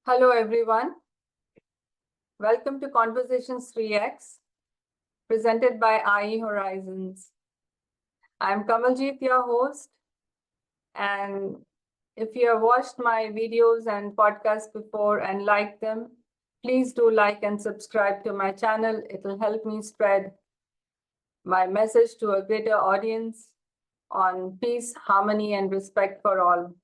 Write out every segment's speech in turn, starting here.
Hello, everyone. Welcome to Conversations 3X, presented by IE Horizons. I'm Kamaljeet, your host. And if you have watched my videos and podcasts before and liked them, please do like and subscribe to my channel. It will help me spread my message to a greater audience on peace, harmony, and respect for all.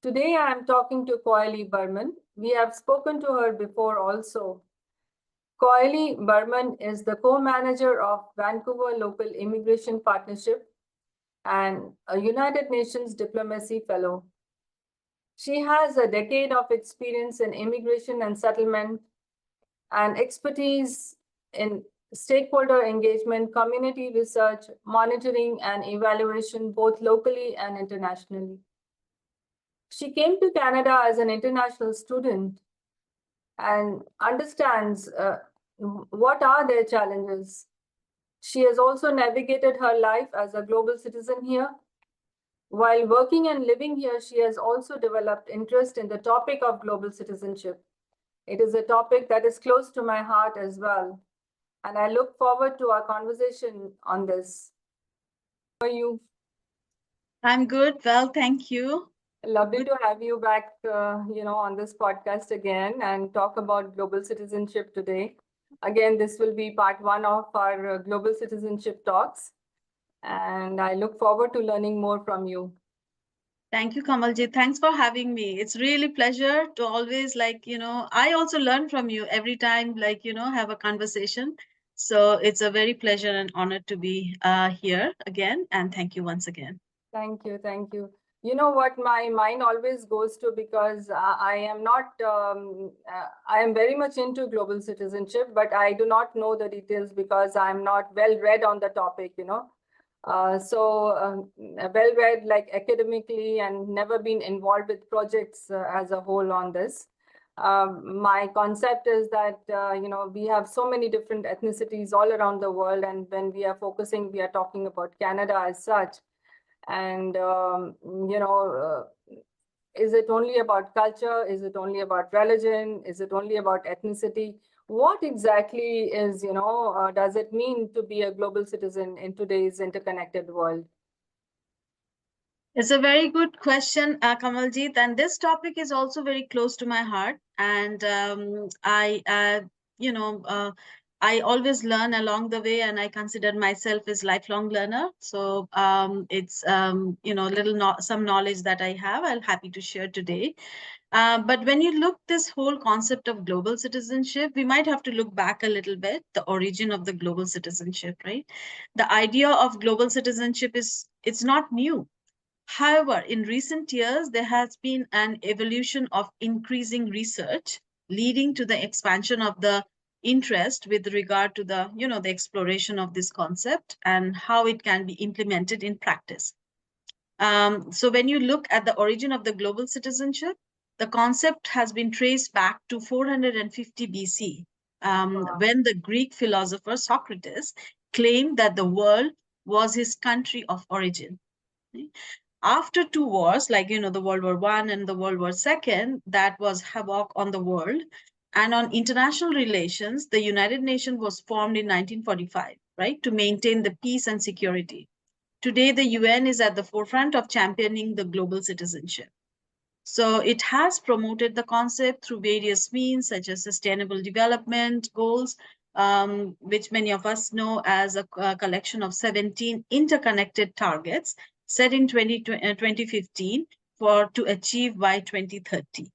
Today, I am talking to Koyali Burman. We have spoken to her before also. Koyali Burman is the co-manager of Vancouver Local Immigration Partnership and a United Nations Diplomacy Fellow. She has a decade of experience in immigration and settlement and expertise in stakeholder engagement, community research, monitoring, and evaluation, both locally and internationally. She came to Canada as an international student and understands what are their challenges. She has also navigated her life as a global citizen here. While working and living here, she has also developed interest in the topic of global citizenship. It is a topic that is close to my heart as well, and I look forward to our conversation on this. How are you? I'm good. Well, thank you. Lovely Good. to have you back, on this podcast again and talk about global citizenship today. Again, this will be part one of our global citizenship talks, and I look forward to learning more from you. Thank you, Kamalji. Thanks for having me. It's really pleasure to always I also learn from you every time, have a conversation. So it's a very pleasure and honor to be here again. And thank you once again. Thank you, thank you. You know what my mind always goes to, because I am not, I am very much into global citizenship, but I do not know the details because I'm not well read on the topic. Well read like academically and never been involved with projects as a whole on this. My concept is that, we have so many different ethnicities all around the world. And when we are focusing, we are talking about Canada as such. And, is it only about culture? Is it only about religion? Is it only about ethnicity? What exactly is, does it mean to be a global citizen in today's interconnected world? It's a very good question, Kamaljeet, and this topic is also very close to my heart. And you know, uh, I always learn along the way, and I consider myself as lifelong learner. So it's some knowledge that I have. I'm happy to share today. But when you look this whole concept of global citizenship, we might have to look back a little bit, the origin of the global citizenship, right? The idea of global citizenship it's not new. However, in recent years, there has been an evolution of increasing research leading to the expansion of the interest with regard to the exploration of this concept and how it can be implemented in practice. So when you look at the origin of the global citizenship, the concept has been traced back to 450 BC, Wow. when the Greek philosopher Socrates claimed that the world was his country of origin. After two wars, the World War One and the World War Second, that was havoc on the world. And on international relations, the United Nations was formed in 1945, right, to maintain the peace and security. Today, the UN is at the forefront of championing the global citizenship. So it has promoted the concept through various means, such as sustainable development goals, which many of us know as a collection of 17 interconnected targets set in 2015 to achieve by 2030.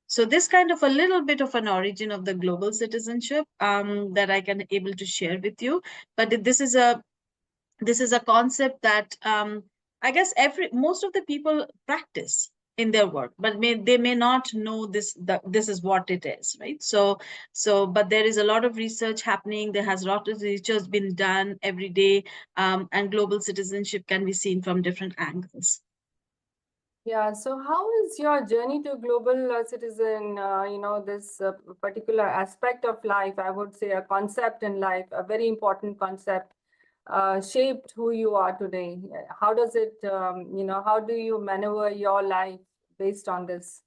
So this kind of a little bit of an origin of the global citizenship that I can able to share with you. But this is a concept that I guess most of the people practice in their work, but they may not know this is what it is, right? But there is a lot of research happening. There has a lot of research been done every day, and global citizenship can be seen from different angles. Yeah, so how is your journey to global citizen, this particular aspect of life, I would say a concept in life, a very important concept, shaped who you are today? How does it, how do you maneuver your life based on this?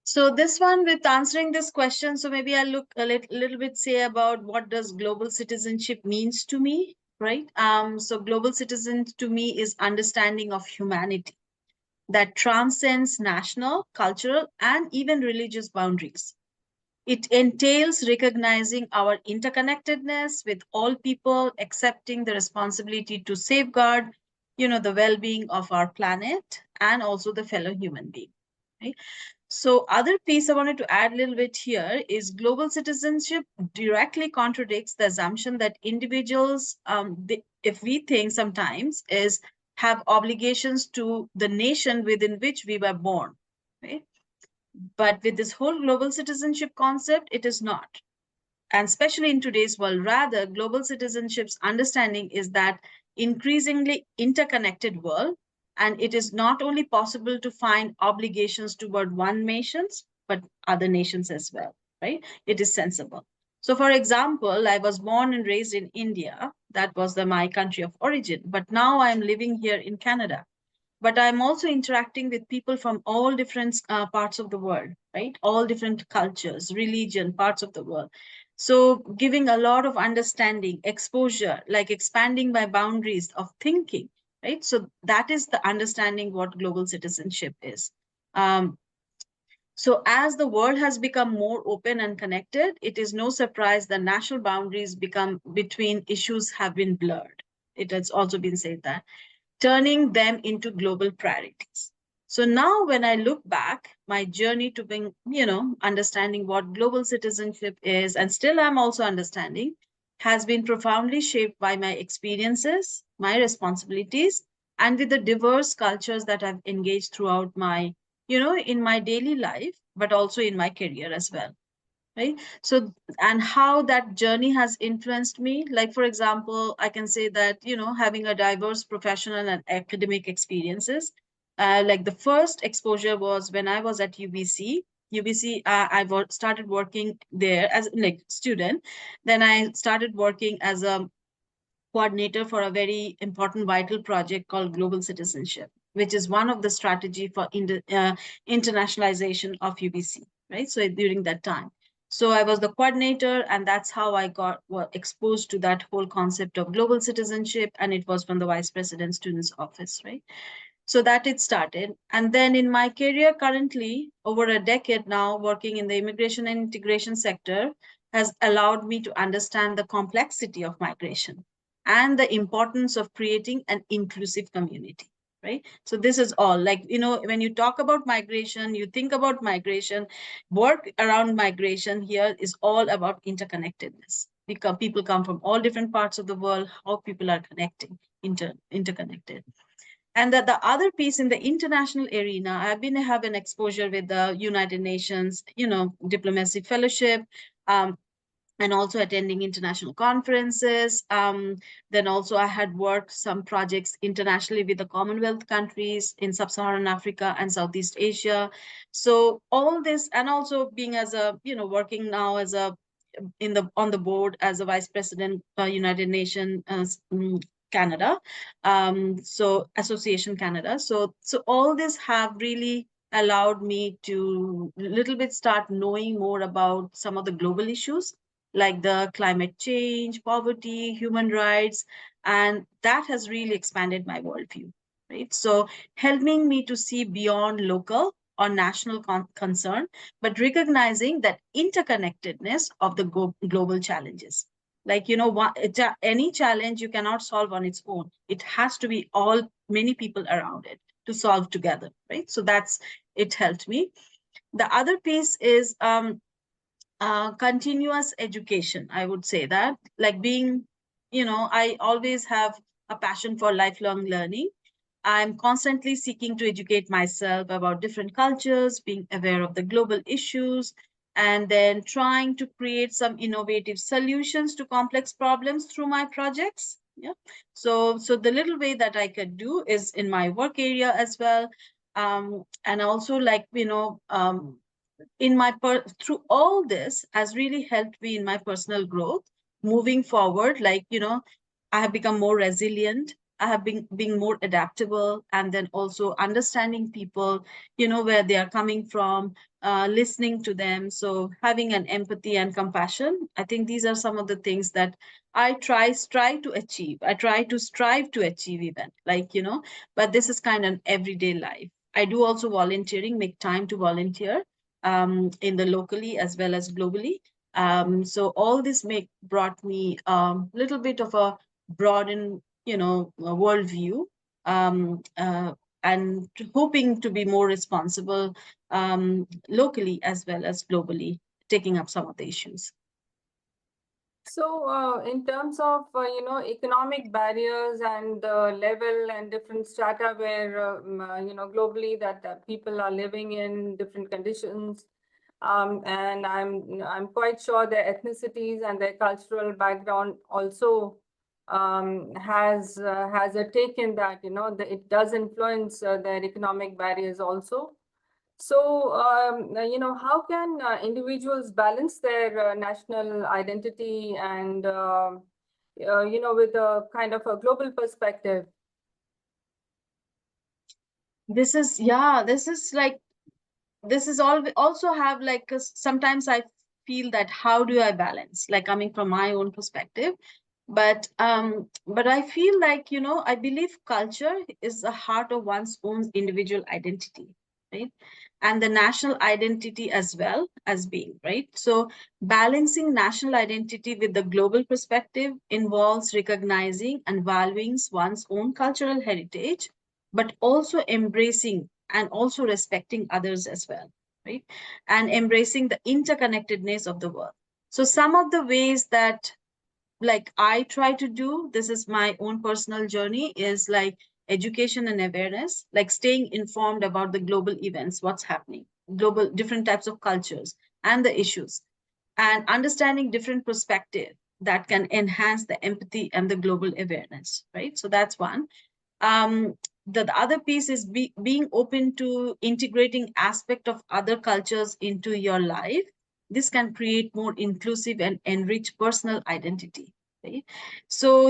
So this one, with answering this question, so maybe I'll look a little bit, say, about what does global citizenship means to me, right? So global citizen to me is understanding of humanity that transcends national, cultural, and even religious boundaries. It entails recognizing our interconnectedness with all people, accepting the responsibility to safeguard, the well-being of our planet and also the fellow human being. Right? So other piece I wanted to add a little bit here is global citizenship directly contradicts the assumption that individuals, if we think sometimes, is have obligations to the nation within which we were born. Right? But with this whole global citizenship concept, it is not. And especially in today's world, rather, global citizenship's understanding is that increasingly interconnected world, and it is not only possible to find obligations toward one nations, but other nations as well, right? It is sensible. So, for example, I was born and raised in India. That was my country of origin. But now I'm living here in Canada, but I'm also interacting with people from all different parts of the world, right? All different cultures, religion, parts of the world. So giving a lot of understanding, exposure, like expanding my boundaries of thinking, right? So that is the understanding what global citizenship is. Um, so as the world has become more open and connected, it is no surprise that national boundaries become between issues have been blurred. It has also been said that turning them into global priorities. So now when I look back, my journey to being, understanding what global citizenship is, and still I'm also understanding, has been profoundly shaped by my experiences, my responsibilities, and with the diverse cultures that I've engaged throughout my, in my daily life, but also in my career as well, right? So, and how that journey has influenced me, like for example, I can say that, having a diverse professional and academic experiences, like the first exposure was when I was at UBC. Started working there as like student. Then I started working as a coordinator for a very important vital project called Global Citizenship, which is one of the strategy for internationalization of UBC, right? So during that time. So I was the coordinator, and that's how I got exposed to that whole concept of global citizenship. And it was from the Vice President Students Office, right? So that it started. And then in my career currently, over a decade now, working in the immigration and integration sector has allowed me to understand the complexity of migration and the importance of creating an inclusive community. Right. So this is all like, when you talk about migration, you think about migration, work around migration here is all about interconnectedness. Because people come from all different parts of the world, how people are connecting, interconnected. And the other piece in the international arena, I've been have an exposure with the United Nations, diplomacy fellowship, um, and also attending international conferences. Then also I had worked some projects internationally with the Commonwealth countries in Sub-Saharan Africa and Southeast Asia. So all this, and also being as a, working now as a on the board as a vice president, United Nations Canada, so Association Canada. So all this have really allowed me to little bit start knowing more about some of the global issues like the climate change, poverty, human rights, and that has really expanded my worldview, right? So helping me to see beyond local or national concern, but recognizing that interconnectedness of the global challenges. Like, any challenge you cannot solve on its own. It has to be all many people around it to solve together, right? So it helped me. The other piece is continuous education. I would say that, like being, I always have a passion for lifelong learning. I'm constantly seeking to educate myself about different cultures, being aware of the global issues, and then trying to create some innovative solutions to complex problems through my projects. Yeah. So the little way that I could do is in my work area as well. And also like, in through all this has really helped me in my personal growth moving forward. Like, I have become more resilient. I have been being more adaptable, and then also understanding people, where they are coming from, listening to them. So having an empathy and compassion, I think these are some of the things that I strive to achieve. I try to strive to achieve even, like, but this is kind of everyday life. I do also volunteering, make time to volunteer in the locally as well as globally. So all this brought me a little bit of a broadened, worldview, and hoping to be more responsible locally as well as globally, taking up some of the issues. So, in terms of economic barriers and level and different strata where globally that people are living in different conditions, and I'm quite sure their ethnicities and their cultural background also has a take in that. It does influence their economic barriers also. So, how can individuals balance their national identity and, with a kind of a global perspective? This is, yeah, this is like, this is all also have like, 'cause sometimes I feel that how do I balance, like coming from my own perspective. But I feel like, I believe culture is the heart of one's own individual identity, right? And the national identity as well as being, right? So balancing national identity with the global perspective involves recognizing and valuing one's own cultural heritage, but also embracing and also respecting others as well, right? And embracing the interconnectedness of the world. So some of the ways that, like, I try to do, this is my own personal journey, is like education and awareness, like staying informed about the global events, what's happening, global different types of cultures and the issues, and understanding different perspective that can enhance the empathy and the global awareness, right? So that's one. um, the other piece is being open to integrating aspect of other cultures into your life. This can create more inclusive and enrich personal identity, right? So,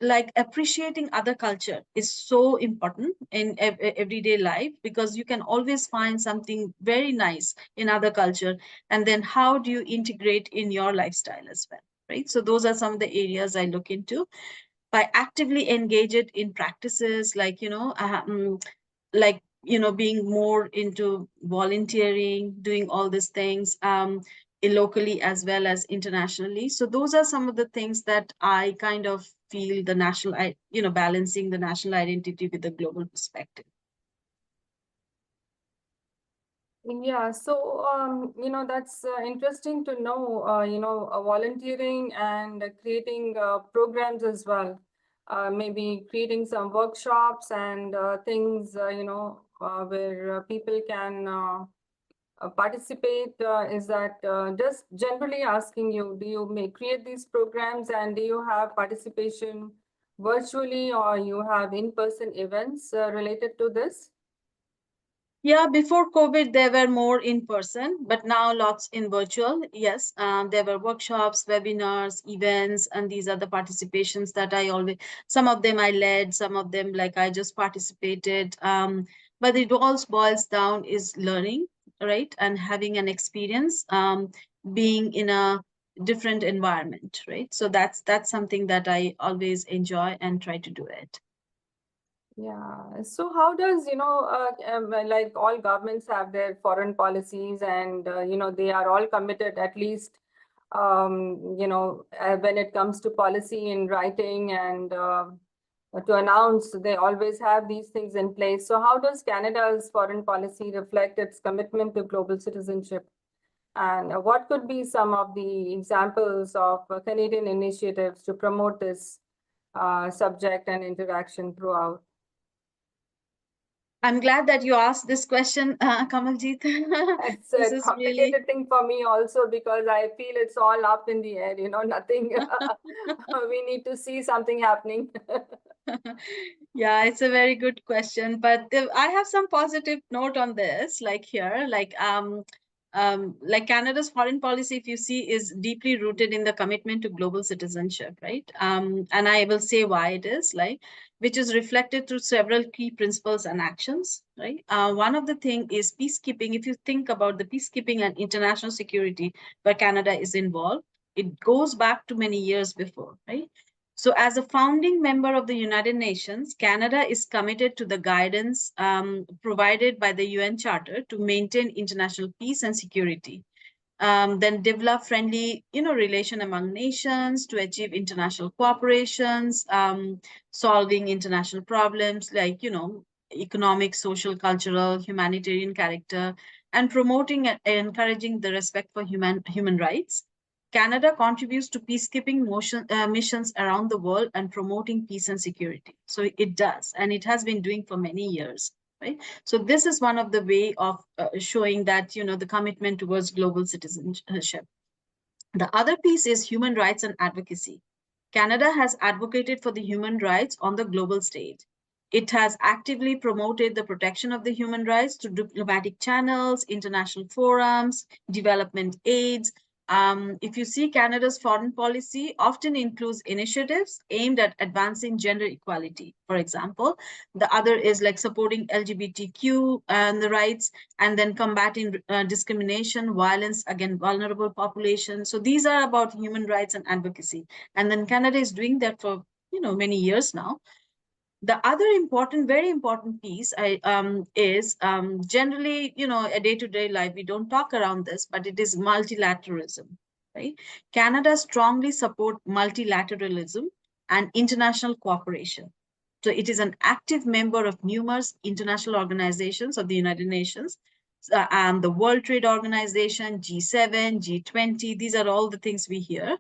like appreciating other culture is so important in everyday life, because you can always find something very nice in other culture, and then how do you integrate in your lifestyle as well, right? So those are some of the areas I look into by actively engaged in practices like, like, being more into volunteering, doing all these things, locally as well as internationally. So those are some of the things that I kind of feel the balancing the national identity with the global perspective. Yeah, so that's interesting to know. Volunteering and creating programs as well. Maybe creating some workshops and things. Where people can participate. Is that just generally asking you? Do you create these programs and do you have participation virtually or you have in-person events related to this? Yeah, before COVID, there were more in person, but now lots in virtual. Yes, there were workshops, webinars, events, and these are the participations that I always, some of them I led, some of them like I just participated. But it all boils down is learning, right? And having an experience, being in a different environment, right? So that's something that I always enjoy and try to do it. Yeah. So how does, like all governments have their foreign policies and, they are all committed at least, when it comes to policy in writing and to announce, they always have these things in place. So how does Canada's foreign policy reflect its commitment to global citizenship? And what could be some of the examples of Canadian initiatives to promote this subject and interaction throughout? I'm glad that you asked this question, Kamaljeet. It's This a is really complicated thing for me also because I feel it's all up in the air, nothing. We need to see something happening. yeah, it's a very good question. But I have some positive note on this, like here, like like Canada's foreign policy, if you see, is deeply rooted in the commitment to global citizenship, right? And I will say why it is, like, which is reflected through several key principles and actions, right? One of the thing is peacekeeping. If you think about the peacekeeping and international security where Canada is involved, it goes back to many years before, right? So, as a founding member of the United Nations, Canada is committed to the guidance provided by the UN Charter to maintain international peace and security. Then develop friendly, relation among nations to achieve international cooperations, solving international problems like, economic, social, cultural, humanitarian character, and promoting and encouraging the respect for human rights. Canada contributes to peacekeeping missions around the world and promoting peace and security. So it does, and it has been doing for many years, right? So this is one of the way of showing that, the commitment towards global citizenship. The other piece is human rights and advocacy. Canada has advocated for the human rights on the global stage. It has actively promoted the protection of the human rights through diplomatic channels, international forums, development aids. If you see, Canada's foreign policy often includes initiatives aimed at advancing gender equality, for example. The other is like supporting LGBTQ and the rights, and then combating discrimination, violence against vulnerable populations. So these are about human rights and advocacy. And then Canada is doing that for, many years now. The other important, very important piece is generally, a day-to-day life, we don't talk around this, but it is multilateralism, right? Canada strongly support multilateralism and international cooperation. So it is an active member of numerous international organizations of the United Nations, and the World Trade Organization, G7, G20. These are all the things we hear.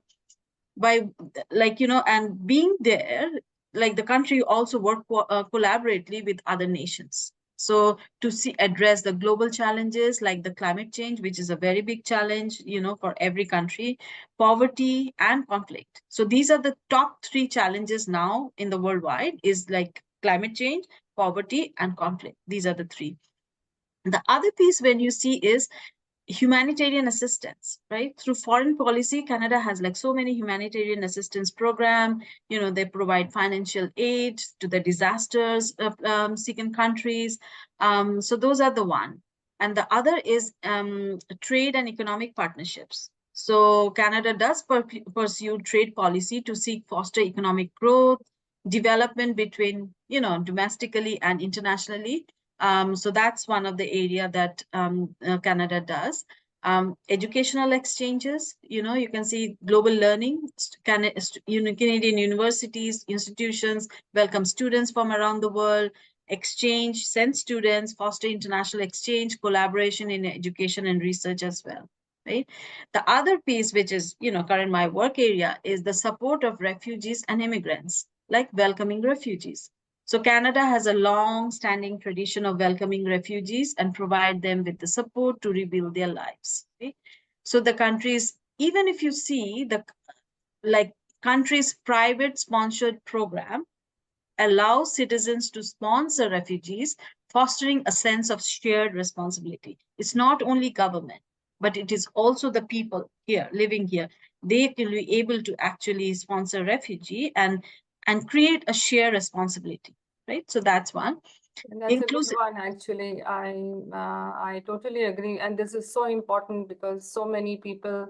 By, like, and being there, like, the country also work collaboratively with other nations. So to see address the global challenges like the climate change, which is a very big challenge, for every country, poverty and conflict. So these are the top three challenges now in the worldwide, is like climate change, poverty, and conflict. These are the three. The other piece when you see is humanitarian assistance, right? Through foreign policy, Canada has like so many humanitarian assistance program. They provide financial aid to the disasters stricken countries. So those are the one. And the other is trade and economic partnerships. So Canada does pursue trade policy to seek foster economic growth, development between, domestically and internationally. So that's one of the area that Canada does. Educational exchanges, you can see global learning. Canadian universities, institutions welcome students from around the world, exchange, send students, foster international exchange, collaboration in education and research as well, right? The other piece, which is, current my work area, is the support of refugees and immigrants, like welcoming refugees. So Canada has a long-standing tradition of welcoming refugees and provide them with the support to rebuild their lives. Okay? So the countries, even if you see the country's private sponsored program allows citizens to sponsor refugees, fostering a sense of shared responsibility. It's not only government, but it is also the people here living here. They will be able to actually sponsor refugee and create a shared responsibility, right? So that's one. And that's inclusive. A good one, actually. I totally agree. And this is so important because so many people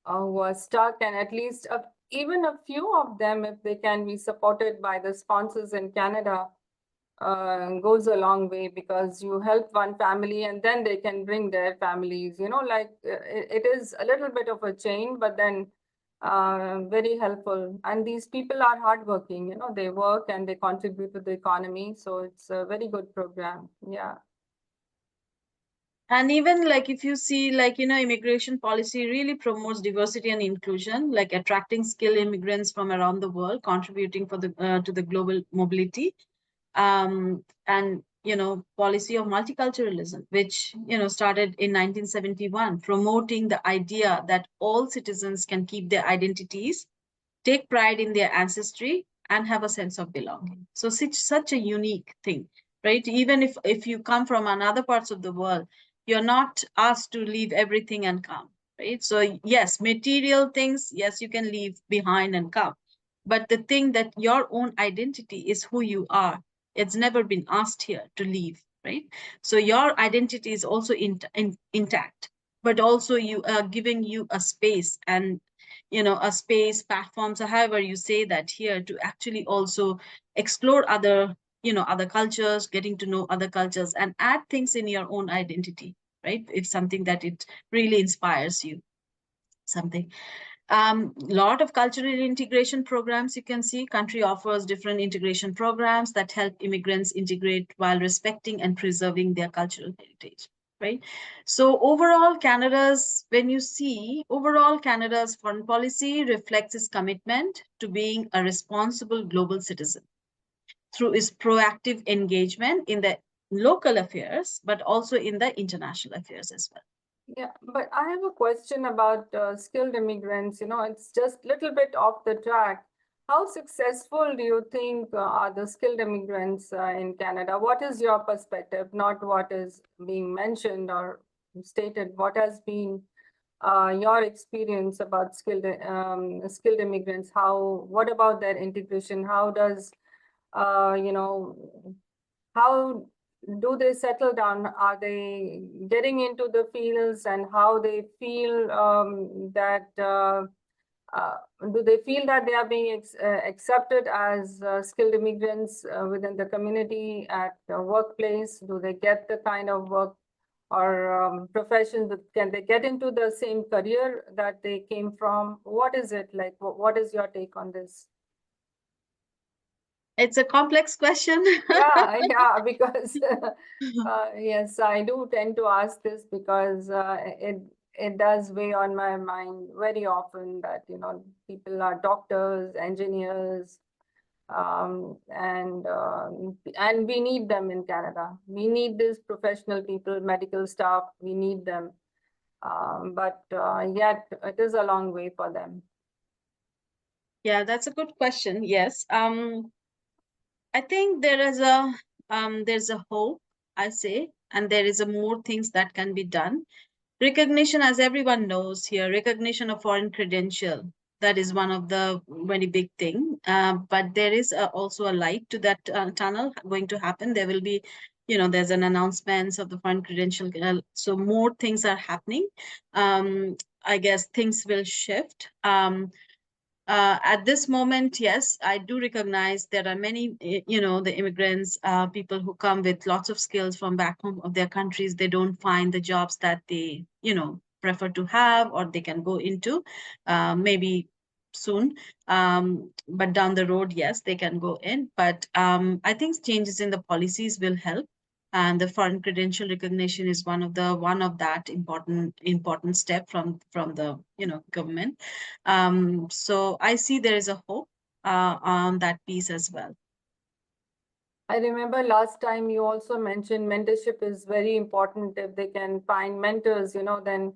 who are stuck, and at least even a few of them, if they can be supported by the sponsors in Canada, goes a long way, because you help one family and then they can bring their families, it is a little bit of a chain, but then very helpful. And these people are hardworking, they work and they contribute to the economy. So it's a very good program. Yeah. And even like if you see immigration policy really promotes diversity and inclusion, like attracting skilled immigrants from around the world, contributing for the to the global mobility, and policy of multiculturalism, which started in 1971, promoting the idea that all citizens can keep their identities, take pride in their ancestry, and have a sense of belonging. So such a unique thing, right? Even if you come from another parts of the world, You're not asked to leave everything and come, right? So yes, material things, yes, you can leave behind and come. But the thing that your own identity is who you are, it's never been asked here to leave, right? So your identity is also intact, but also you are giving you a space, and a space, platforms, or however you say that here, to actually also explore other cultures, getting to know other cultures, and add things in your own identity, right? If something that it really inspires you, something. Lot of cultural integration programs, you can see country offers different integration programs that help immigrants integrate while respecting and preserving their cultural heritage, right? So when you see overall Canada's foreign policy reflects its commitment to being a responsible global citizen through its proactive engagement in the local affairs, but also in the international affairs as well. Yeah, but I have a question about skilled immigrants. It's just a little bit off the track. How successful do you think are the skilled immigrants in Canada? What is your perspective, not what is being mentioned or stated? What has been your experience about skilled immigrants? What about their integration? Uh, you know, how do they settle down? Are they getting into the fields, and how they feel that uh, do they feel that they are being accepted as skilled immigrants within the community at the workplace? Do they get the kind of work or profession that can they get into the same career that they came from? What is it like? What is your take on this? It's a complex question. Yeah, because yes, I do tend to ask this because it does weigh on my mind very often that people are doctors, engineers, and we need them in Canada. We need these professional people, medical staff. We need them, but yet it is a long way for them. Yeah, that's a good question. Yes. I think there's a hope, I say, and there is a more things that can be done. Recognition, as everyone knows here, recognition of foreign credential, that is one of the very big thing. But there is also a light to that tunnel going to happen. There will be, there's an announcement of the foreign credential. So more things are happening. I guess things will shift. At this moment, yes, I do recognize there are many, the immigrants, people who come with lots of skills from back home of their countries. They don't find the jobs that they, prefer to have or they can go into, maybe soon. But down the road, yes, they can go in. But I think changes in the policies will help. And the foreign credential recognition is one of that important step from the government. So I see there is a hope on that piece as well. I remember last time you also mentioned mentorship is very important. If they can find mentors, then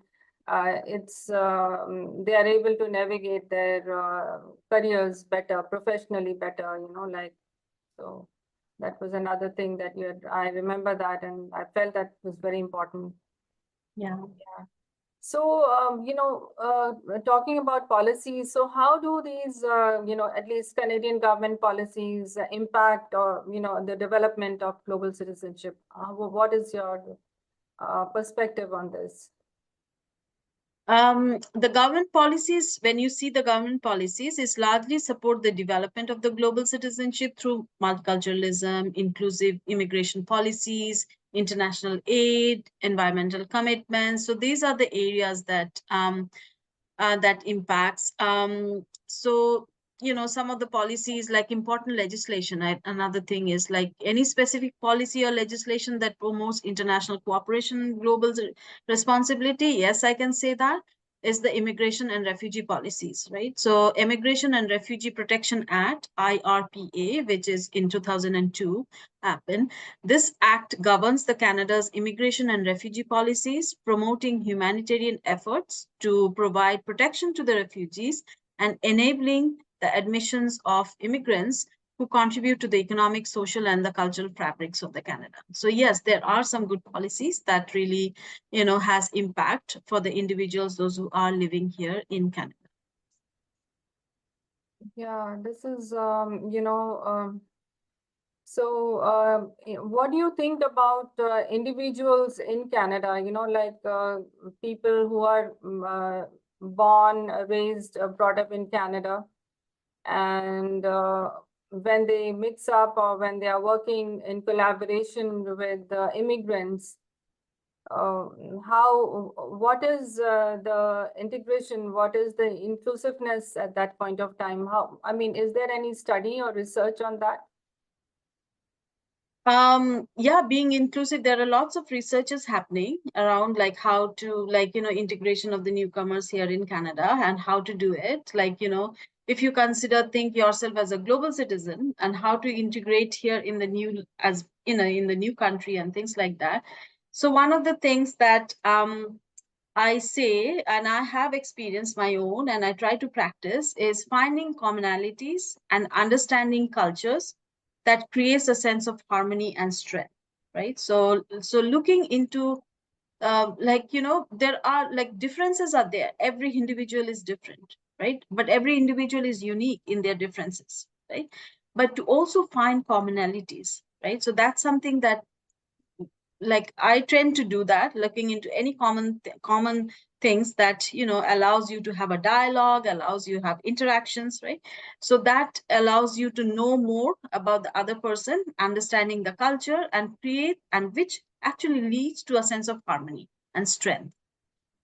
they are able to navigate their careers better, professionally better, so that was another thing that I remember that, and I felt that was very important. Yeah. So, talking about policies, so how do these, at least Canadian government policies impact or, the development of global citizenship? What is your perspective on this? The government policies, when you see the government policies, is largely support the development of the global citizenship through multiculturalism, inclusive immigration policies, international aid, environmental commitments. So these are the areas that impacts. So some of the policies, like important legislation. Another thing is like any specific policy or legislation that promotes international cooperation, global responsibility. Yes, I can say that is the immigration and refugee policies, right? So Immigration and Refugee Protection Act, IRPA, which is in 2002 happened. This act governs the Canada's immigration and refugee policies, promoting humanitarian efforts to provide protection to the refugees and enabling the admissions of immigrants who contribute to the economic, social, and the cultural fabrics of the Canada. So yes, there are some good policies that really, has impact for the individuals, those who are living here in Canada. Yeah, this is, so what do you think about individuals in Canada, like people who are born, raised, brought up in Canada, and when they mix up or when they are working in collaboration with immigrants, what is the integration? What is the inclusiveness at that point of time? Is there any study or research on that? Yeah, being inclusive, there are lots of researches happening around like how to integration of the newcomers here in Canada and how to do it. If you think yourself as a global citizen and how to integrate here in the new as in the new country and things like that. So one of the things that I say, and I have experienced my own, and I try to practice, is finding commonalities and understanding cultures that creates a sense of harmony and strength, right? So looking into there are differences are there. Every individual is different, right? But every individual is unique in their differences, right? But to also find commonalities, right? So that's something that I tend to do that, looking into any common things that allows you to have a dialogue, allows you to have interactions, right? So that allows you to know more about the other person, understanding the culture, and create, and which actually leads to a sense of harmony and strength.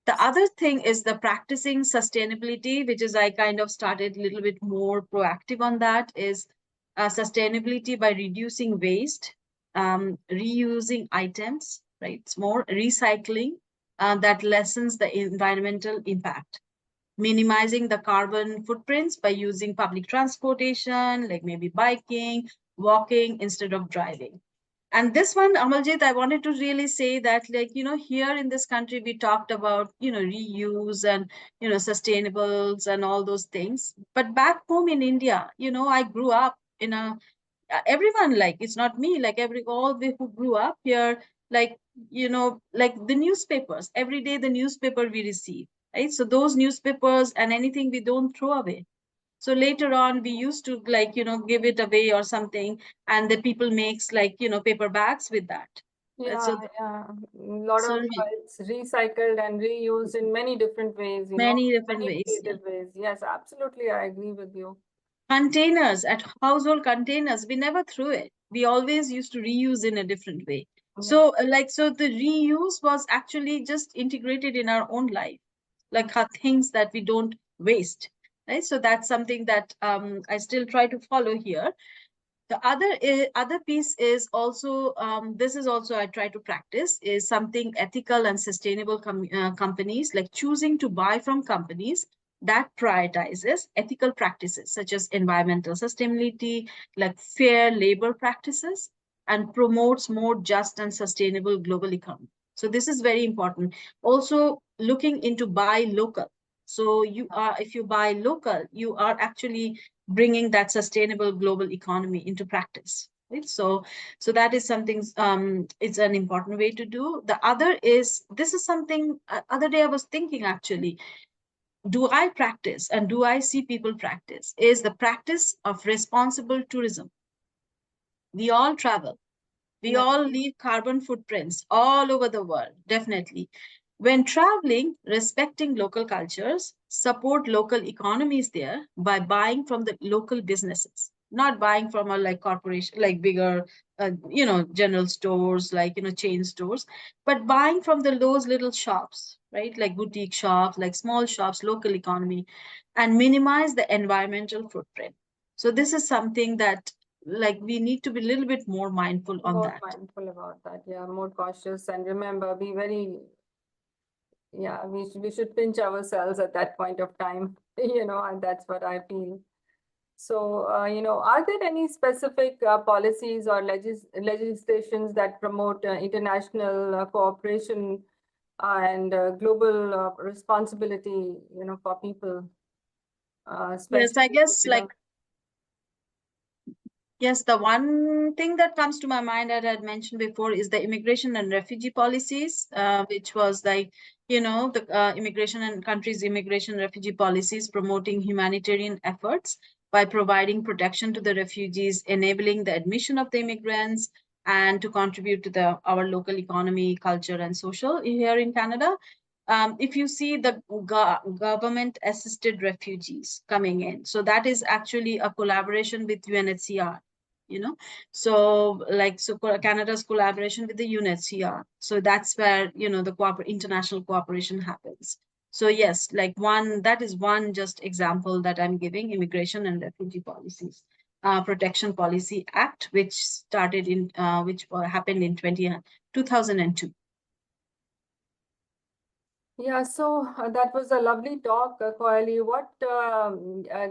The other thing is the practicing sustainability, which is I kind of started a little bit more proactive on that, is sustainability by reducing waste, reusing items, right? It's more recycling that lessens the environmental impact. Minimizing the carbon footprints by using public transportation, like maybe biking, walking instead of driving. And this one, Amaljit, I wanted to really say that, here in this country, we talked about, reuse and, sustainables and all those things. But back home in India, I grew up in everyone, it's not me, all the who grew up here, the newspapers, every day the newspaper we receive, right? So those newspapers and anything we don't throw away. So later on, we used to give it away or something, and the people makes paper bags with that. Yeah, yeah. A lot of it's recycled and reused in many different ways, many different many ways. creative ways. Yes, absolutely. I agree with you. Containers, at household containers, we never threw it. We always used to reuse in a different way. So so the reuse was actually just integrated in our own life, things that we don't waste, right? So that's something that I still try to follow here. The other piece is also this is also I try to practice, is something ethical and sustainable companies, like choosing to buy from companies that prioritizes ethical practices such as environmental sustainability, like fair labor practices, and promotes more just and sustainable global economy. So this is very important. Also looking into buy local. So if you buy local, you are actually bringing that sustainable global economy into practice, right? So that is something, it's an important way to do. The other is, this is something other day I was thinking, actually, do I practice and do I see people practice, is the practice of responsible tourism. We all travel, we all leave carbon footprints all over the world, definitely. When traveling, respecting local cultures, support local economies there by buying from the local businesses, not buying from a corporation, bigger, general stores, chain stores, but buying from those little shops, right? Like boutique shops, like small shops, local economy, and minimize the environmental footprint. So this is something that we need to be a little bit more mindful on that. More mindful about that, yeah, more cautious, and remember, be very, yeah, we should pinch ourselves at that point of time, and that's what I feel. So, are there any specific policies or legislations that promote international cooperation and global responsibility, for people, Yes, I especially, guess Yes, the one thing that comes to my mind that I had mentioned before is the immigration and refugee policies, which was like, the immigration and countries' immigration and refugee policies promoting humanitarian efforts by providing protection to the refugees, enabling the admission of the immigrants, and to contribute to our local economy, culture, and social here in Canada. If you see the government assisted refugees coming in, so that is actually a collaboration with UNHCR, Canada's collaboration with the UNHCR. So that's where, the international cooperation happens. So yes, that is one just example that I'm giving: Immigration and Refugee Policies. Protection Policy Act, which started which happened in 2002. Yeah, so that was a lovely talk, Koyali. What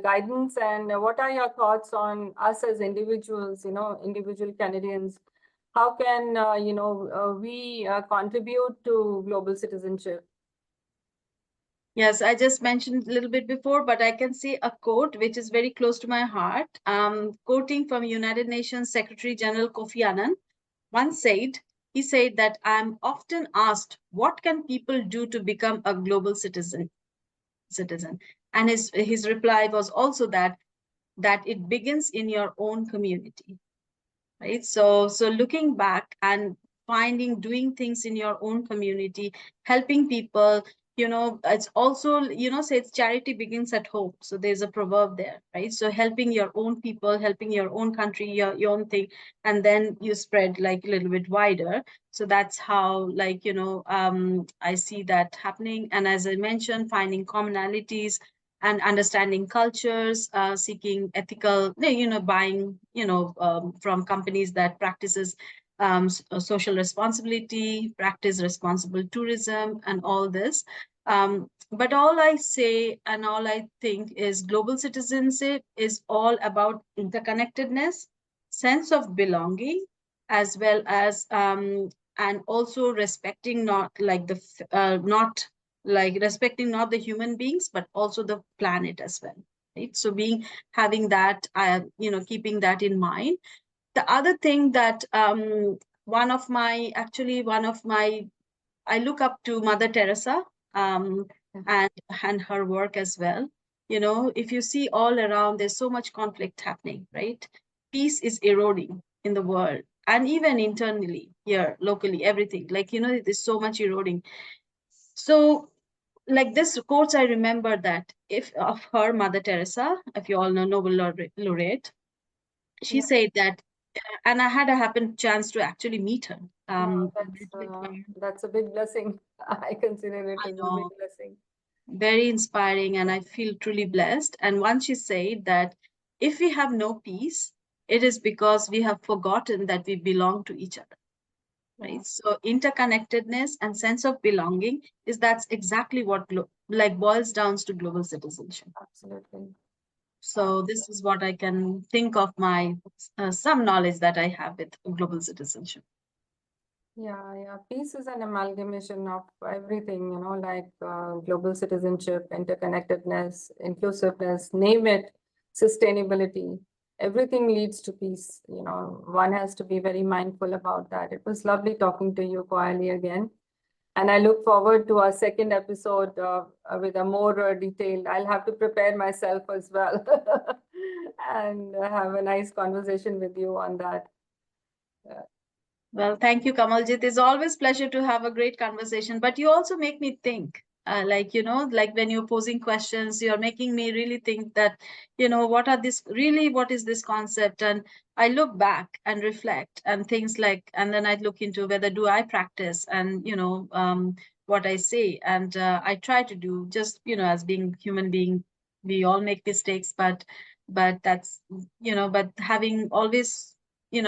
guidance and what are your thoughts on us as individuals, individual Canadians? How can, we contribute to global citizenship? Yes, I just mentioned a little bit before, but I can say a quote which is very close to my heart. Quoting from United Nations Secretary General Kofi Annan, once said, he said that I'm often asked, what can people do to become a global citizen? And his reply was also that it begins in your own community, right? So looking back and doing things in your own community, helping people, it's also, says charity begins at home. So there's a proverb there, right? So helping your own people, helping your own country, your own thing, and then you spread like a little bit wider. So that's how, I see that happening. And as I mentioned, finding commonalities and understanding cultures, seeking ethical, buying, from companies that practices social responsibility, practice responsible tourism, and all this. But all I say and all I think is global citizenship is all about interconnectedness, sense of belonging, as well as and also respecting not respecting not the human beings but also the planet as well, right? So having that, keeping that in mind. The other thing that one of my I look up to Mother Teresa, um, and her work as well. If you see all around, there's so much conflict happening, right? Peace is eroding in the world, and even internally here, locally, everything. There's so much eroding. So, like this quotes, I remember that if of her, Mother Teresa, if you all know, Nobel laureate, she said that, and I had a happen chance to actually meet her. Wow, that's a big blessing. I consider it I as a big know, blessing. very inspiring, and I feel truly blessed. And once she said that if we have no peace, it is because we have forgotten that we belong to each other. Right. Yeah. So interconnectedness and sense of belonging that's exactly what boils down to global citizenship. Absolutely. So this is what I can think of my some knowledge that I have with global citizenship. Yeah. Peace is an amalgamation of everything, like global citizenship, interconnectedness, inclusiveness, name it, sustainability. Everything leads to peace. One has to be very mindful about that. It was lovely talking to you, Koyali, again. And I look forward to our second episode with a more detailed. I'll have to prepare myself as well and have a nice conversation with you on that. Well, thank you, Kamaljit. It's always pleasure to have a great conversation, but you also make me think. Like when you're posing questions, you're making me really think that, what is this concept? And I look back and reflect and things and then I look into whether do I practice and, what I say. And I try to do just, as being human being, we all make mistakes, but that's, but having always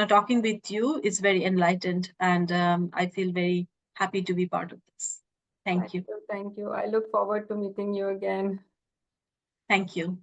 talking with you is very enlightened, and I feel very happy to be part of this. Thank you. Thank you. I look forward to meeting you again. Thank you.